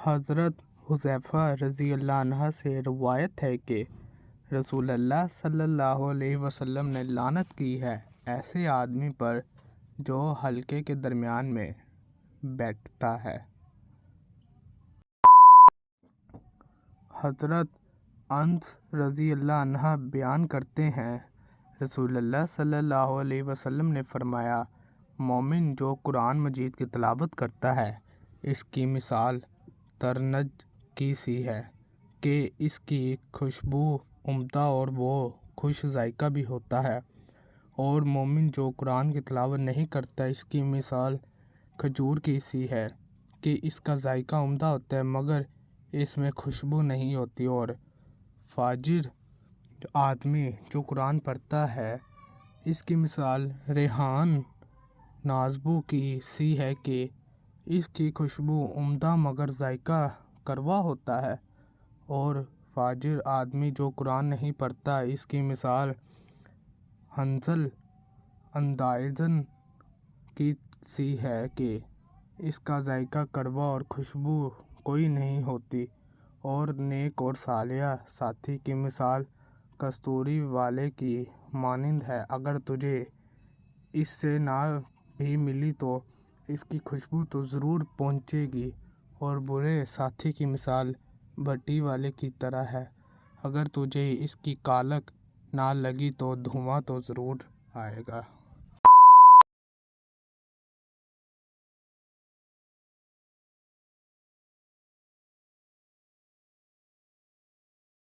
حضرت حذیفہ رضی اللہ عنہ سے روایت ہے کہ رسول اللہ صلی اللہ علیہ وسلم نے لعنت کی ہے ایسے آدمی پر جو حلقے کے درمیان میں بیٹھتا ہے۔ حضرت انس رضی اللہ عنہ بیان کرتے ہیں، رسول اللہ صلی اللہ علیہ وسلم نے فرمایا، مومن جو قرآن مجید کی تلاوت کرتا ہے اس کی مثال ترنج کی سی ہے کہ اس کی خوشبو عمدہ اور وہ خوش ذائقہ بھی ہوتا ہے، اور مومن جو قرآن کی تلاوت نہیں کرتا اس کی مثال کھجور کی سی ہے کہ اس کا ذائقہ عمدہ ہوتا ہے مگر اس میں خوشبو نہیں ہوتی، اور فاجر آدمی جو قرآن پڑھتا ہے اس کی مثال ریحان نازبو کی سی ہے کہ اس کی خوشبو عمدہ مگر ذائقہ کڑوا ہوتا ہے، اور فاجر آدمی جو قرآن نہیں پڑھتا اس کی مثال حنظل اندائزن کی سی ہے کہ اس کا ذائقہ کڑوا اور خوشبو کوئی نہیں ہوتی، اور نیک اور صالح ساتھی کی مثال کستوری والے کی مانند ہے، اگر تجھے اس سے نہ بھی ملی تو اس کی خوشبو تو ضرور پہنچے گی، اور برے ساتھی کی مثال بھٹی والے کی طرح ہے، اگر تجھے اس کی کالک نہ لگی تو دھواں تو ضرور آئے گا۔